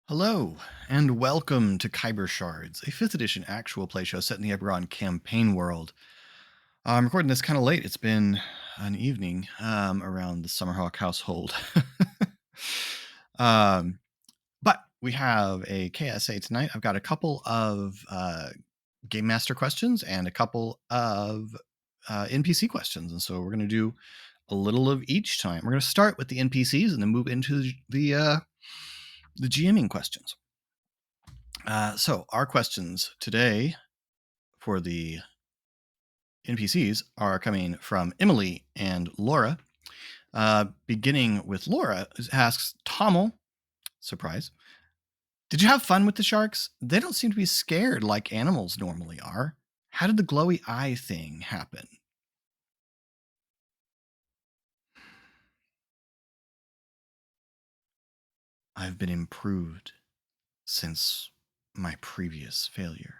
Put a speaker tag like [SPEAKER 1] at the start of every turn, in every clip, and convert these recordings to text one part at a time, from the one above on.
[SPEAKER 1] Hello, and welcome to Khyber Shards, a 5th edition actual play show set in the Eberron campaign world. I'm recording this kind of late. It's been an evening around the Summerhawk household. um, but we have a KSA tonight. I've got a couple of Game Master questions and a couple of NPC questions. And so we're going to do a little of each time. We're going to start with the NPCs and then move into the GMing questions. So our questions today for the NPCs are coming from Emily and Laura. Beginning with Laura, asks Tommel, surprise, did you have fun with the sharks? They don't seem to be scared like animals normally are. How did the glowy eye thing happen? I've been improved since my previous failure.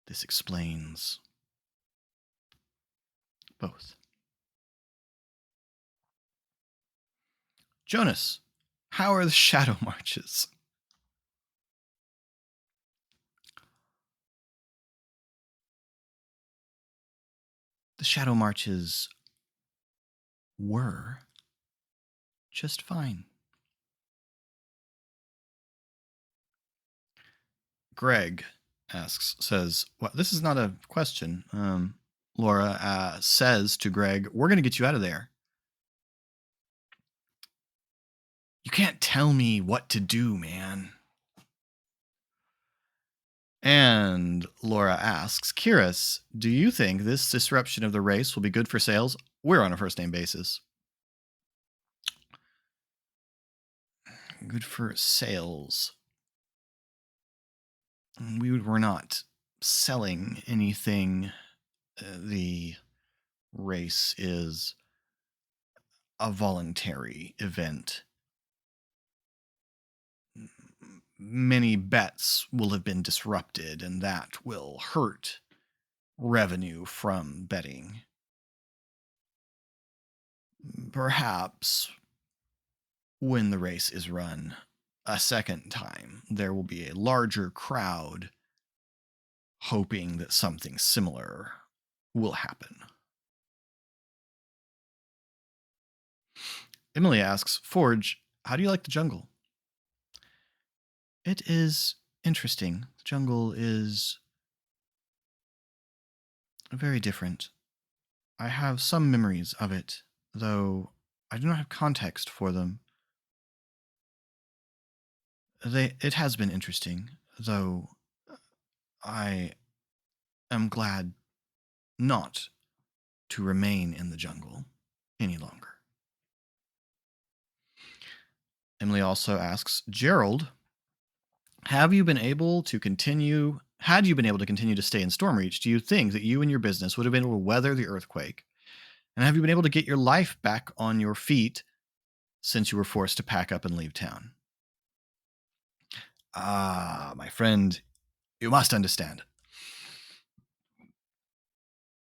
[SPEAKER 1] This explains both. Jonas, how are the shadow marches? The shadow marches were just fine. Greg says, well, this is not a question. Laura says to Greg, we're going to get you out of there. You can't tell me what to do, man. And Laura asks, Kiris, do you think this disruption of the race will be good for sales? We're on a first name basis. Good for sales. We were not selling anything. The race is a voluntary event. Many bets will have been disrupted, and that will hurt revenue from betting. Perhaps when the race is run a second time, there will be a larger crowd hoping that something similar will happen. Emily asks, Forge, how do you like the jungle? It is interesting. The jungle is very different. I have some memories of it, though I do not have context for them. It has been interesting, though I am glad not to remain in the jungle any longer. Emily also asks, Gerald, had you been able to continue to stay in Stormreach, do you think that you and your business would have been able to weather the earthquake? And have you been able to get your life back on your feet since you were forced to pack up and leave town? Ah, my friend, you must understand.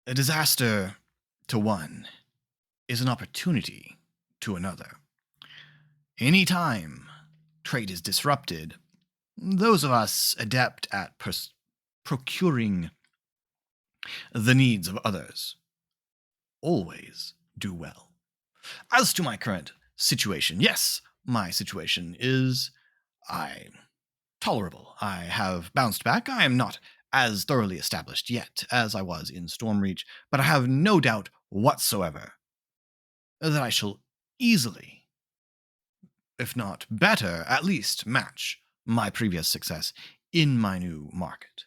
[SPEAKER 1] A disaster to one is an opportunity to another. Any time trade is disrupted, those of us adept at procuring the needs of others always do well. As to my current situation, yes, my situation is tolerable. I have bounced back. I am not as thoroughly established yet as I was in Stormreach, but I have no doubt whatsoever that I shall easily, if not better, at least match my previous success in my new market.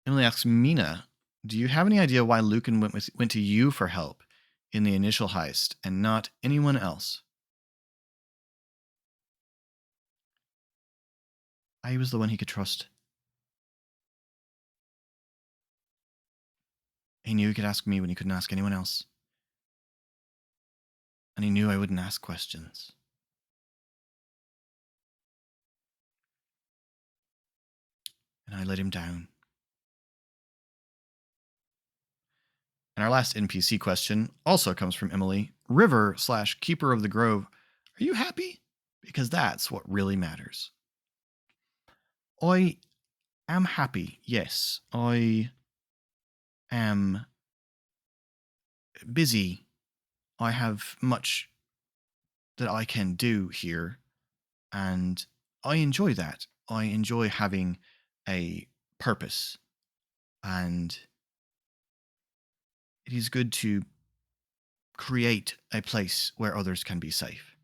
[SPEAKER 1] Emily asks, Mina, do you have any idea why Lucan went to you for help in the initial heist and not anyone else? I was the one he could trust. He knew he could ask me when he couldn't ask anyone else. And he knew I wouldn't ask questions. And I let him down. And our last NPC question also comes from Emily. River/Keeper of the Grove, are you happy? Because that's what really matters. I am happy, yes. I am busy. I have much that I can do here, and I enjoy that. I enjoy having a purpose, and it is good to create a place where others can be safe.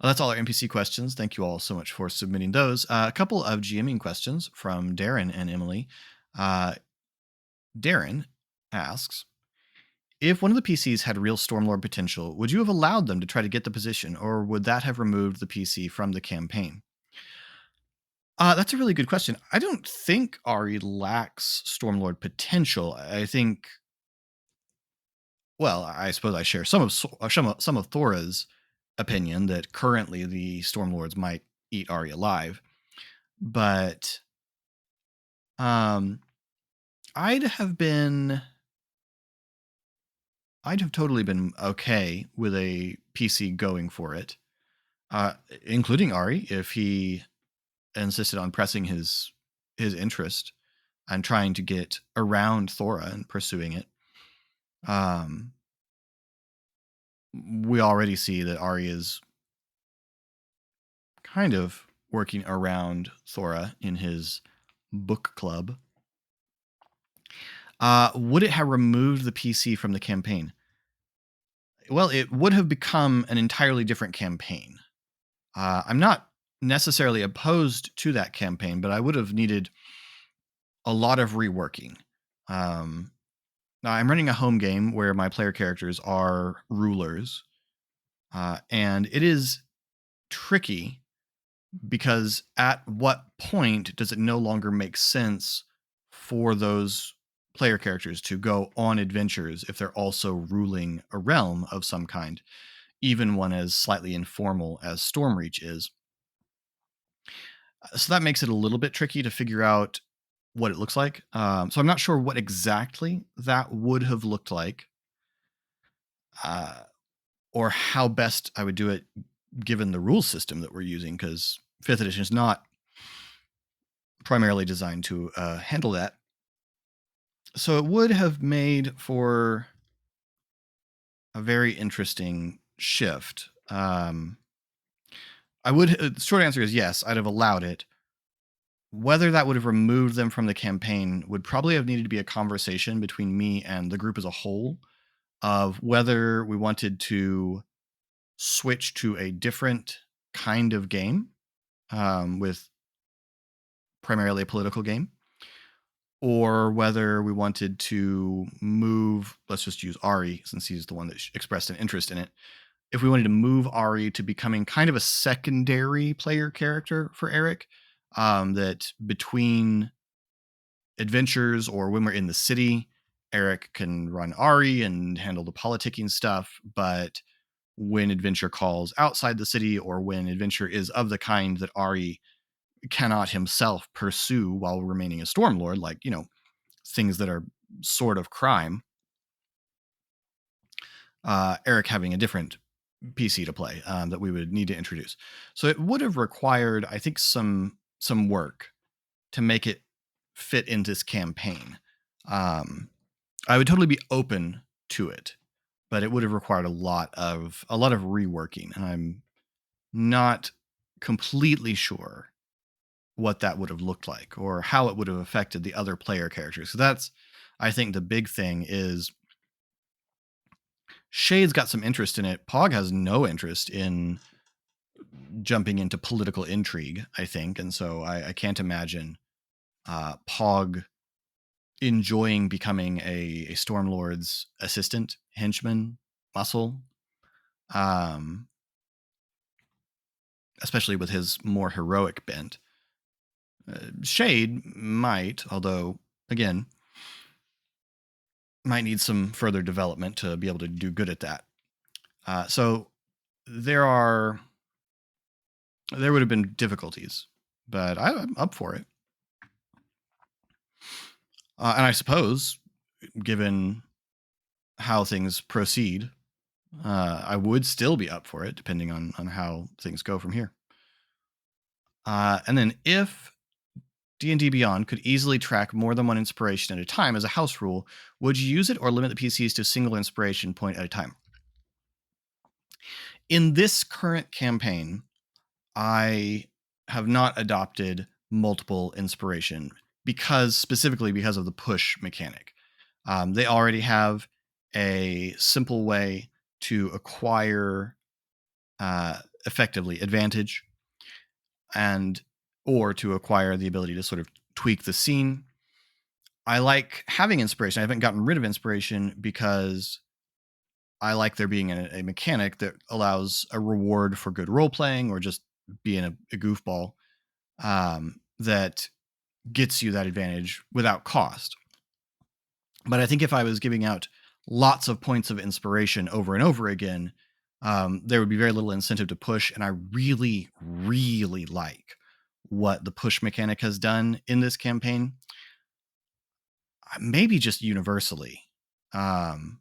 [SPEAKER 1] Well, that's all our NPC questions. Thank you all so much for submitting those. A couple of GMing questions from Darren and Emily. Uh, Darren asks, if one of the PCs had real Stormlord potential, would you have allowed them to try to get the position, or would that have removed the PC from the campaign? That's a really good question. I don't think Ari lacks Stormlord potential. I think, well, I suppose I share some of Thora's opinion that currently the Stormlords might eat Ari alive, but um, I'd have been, I'd have totally been okay with a PC going for it, including Ari if he insisted on pressing his interest and trying to get around Thora and pursuing it. We already see that Ari is kind of working around Thora in his book club. Would it have removed the PC from the campaign? Well, it would have become an entirely different campaign. I'm not necessarily opposed to that campaign, but I would have needed a lot of reworking. Now, I'm running a home game where my player characters are rulers, and it is tricky because at what point does it no longer make sense for those player characters to go on adventures if they're also ruling a realm of some kind, even one as slightly informal as Stormreach is? So that makes it a little bit tricky to figure out what it looks like. So I'm not sure what exactly that would have looked like, uh, or how best I would do it given the rule system that we're using, because 5th edition is not primarily designed to handle that. So it would have made for a very interesting shift. I would. The short answer is yes. I'd have allowed it. Whether that would have removed them from the campaign would probably have needed to be a conversation between me and the group as a whole of whether we wanted to switch to a different kind of game, with primarily a political game, or whether we wanted to move, let's just use Ari since he's the one that expressed an interest in it. If we wanted to move Ari to becoming kind of a secondary player character for Eric, that between adventures or when we're in the city, Eric can run Ari and handle the politicking stuff. But when adventure calls outside the city, or when adventure is of the kind that Ari cannot himself pursue while remaining a Stormlord, like, things that are sort of crime, Eric having a different PC to play that we would need to introduce. So it would have required, I think, some work to make it fit into this campaign. I would totally be open to it, but it would have required a lot of reworking, and I'm not completely sure what that would have looked like or how it would have affected the other player characters. So that's, I think, the big thing is Shade's got some interest in it. Pog has no interest in jumping into political intrigue, I think. And so I can't imagine Pog enjoying becoming a Stormlord's assistant, henchman, muscle, especially with his more heroic bent. Shade might, although, again, might need some further development to be able to do good at that. So there would have been difficulties, but I'm up for it. And I suppose, given how things proceed, I would still be up for it, depending on how things go from here. And then if D&D Beyond could easily track more than one inspiration at a time as a house rule, would you use it or limit the PCs to a single inspiration point at a time? In this current campaign, I have not adopted multiple inspiration specifically because of the push mechanic. They already have a simple way to acquire effectively advantage and or to acquire the ability to sort of tweak the scene. I like having inspiration. I haven't gotten rid of inspiration because I like there being a mechanic that allows a reward for good role playing or just being a goofball, that gets you that advantage without cost. But I think if I was giving out lots of points of inspiration over and over again, there would be very little incentive to push. And I really, really like what the push mechanic has done in this campaign. Maybe just universally. Um,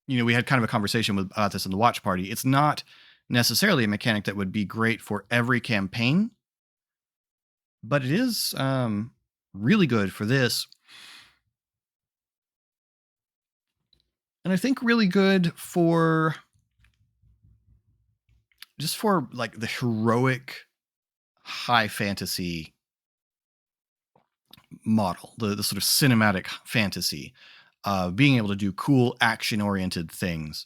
[SPEAKER 1] we had kind of a conversation about this in the watch party. It's not necessarily a mechanic that would be great for every campaign, but it is really good for this. And I think really good for just for like the heroic high fantasy model, the sort of cinematic fantasy, being able to do cool action oriented things.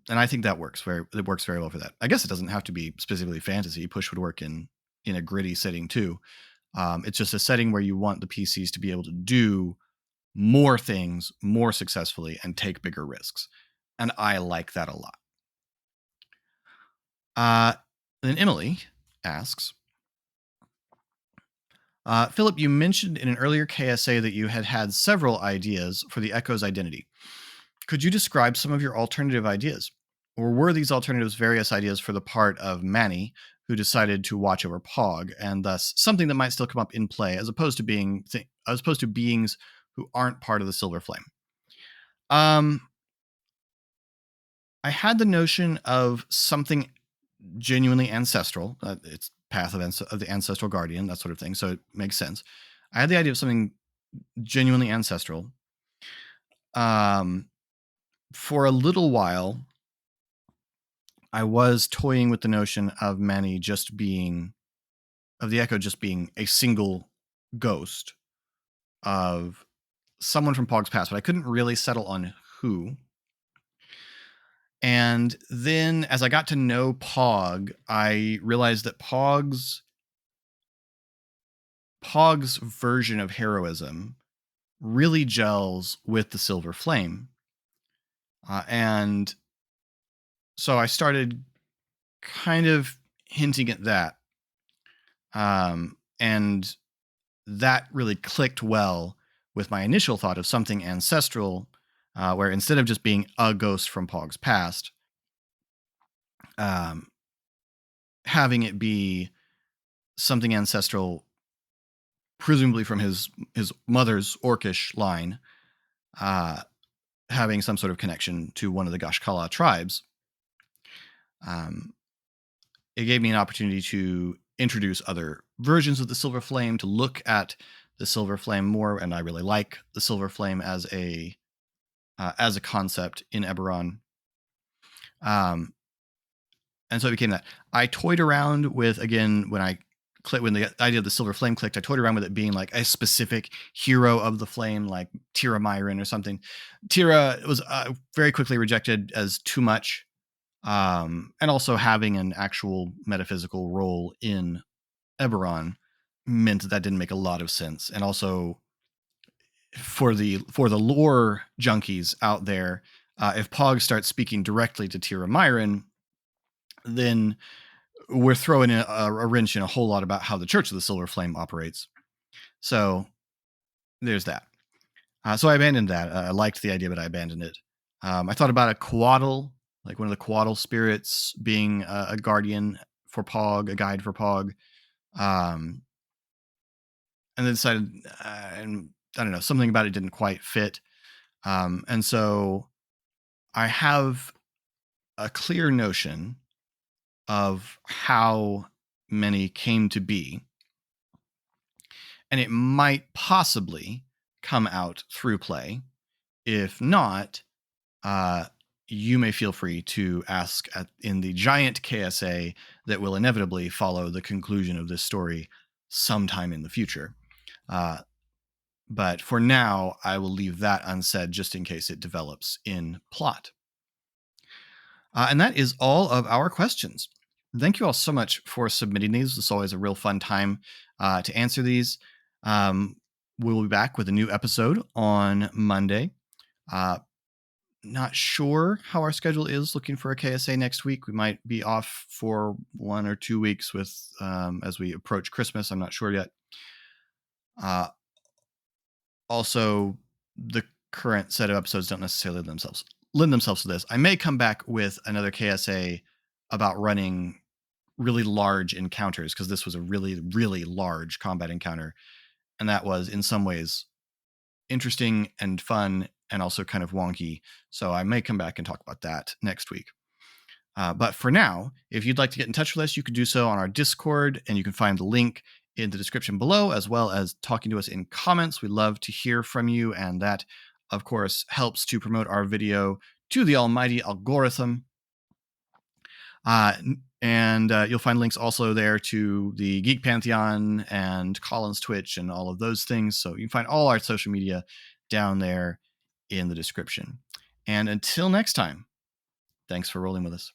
[SPEAKER 1] And I think it works very well for that. I guess it doesn't have to be specifically fantasy. Push would work in a gritty setting too. It's just a setting where you want the PCs to be able to do more things more successfully and take bigger risks. And I like that a lot. Then Emily asks, Philip, you mentioned in an earlier KSA that you had several ideas for the Echo's identity. Could you describe some of your alternative ideas? Or were these alternatives various ideas for the part of Manny, who decided to watch over Pog, and thus something that might still come up in play, as opposed to beings who aren't part of the Silver Flame? I had the notion of something genuinely ancestral. It's path of the ancestral guardian, that sort of thing. So it makes sense. I had the idea of something genuinely ancestral. For a little while, I was toying with the notion of the Echo just being a single ghost of someone from Pog's past, but I couldn't really settle on who. And then as I got to know Pog, I realized that Pog's version of heroism really gels with the Silver Flame. And so I started kind of hinting at that. And that really clicked well with my initial thought of something ancestral, where instead of just being a ghost from Pog's past, having it be something ancestral, presumably from his mother's Orcish line, having some sort of connection to one of the Gashkala tribes. It gave me an opportunity to introduce other versions of the Silver Flame, to look at the Silver Flame more, and I really like the Silver Flame as a concept in Eberron. And so it became that. I toyed around with, again, when the idea of the Silver Flame clicked, I toyed around with it being like a specific hero of the flame, like Tira Myron or something. Tira was very quickly rejected as too much. And also having an actual metaphysical role in Eberron meant that didn't make a lot of sense. And also for the lore junkies out there, if Pog starts speaking directly to Tira Myron, then we're throwing a wrench in a whole lot about how the Church of the Silver Flame operates. So there's that. So I abandoned that. I liked the idea, but I abandoned it. I thought about a Quaddle, like one of the Quaddle spirits being a guardian for Pog, a guide for Pog. And then decided, and I don't know, something about it didn't quite fit. And so I have a clear notion of how many came to be, and it might possibly come out through play. If not, uh, you may feel free to ask in the giant KSA that will inevitably follow the conclusion of this story sometime in the future. Uh, but for now, I will leave that unsaid just in case it develops in plot. And that is all of our questions. Thank you all so much for submitting these. It's always a real fun time to answer these. We will be back with a new episode on Monday. Not sure how our schedule is looking for a KSA next week. We might be off for 1 or 2 weeks with as we approach Christmas. I'm not sure yet. Also, the current set of episodes don't necessarily lend themselves to this. I may come back with another KSA about running really large encounters, because this was a really, really large combat encounter. And that was in some ways interesting and fun and also kind of wonky. So I may come back and talk about that next week. But for now, if you'd like to get in touch with us, you can do so on our Discord, and you can find the link in the description below, as well as talking to us in comments. We love to hear from you, and that, of course, helps to promote our video to the almighty algorithm. And you'll find links also there to the Geek Pantheon and Colin's Twitch and all of those things. So you can find all our social media down there in the description. And until next time, thanks for rolling with us.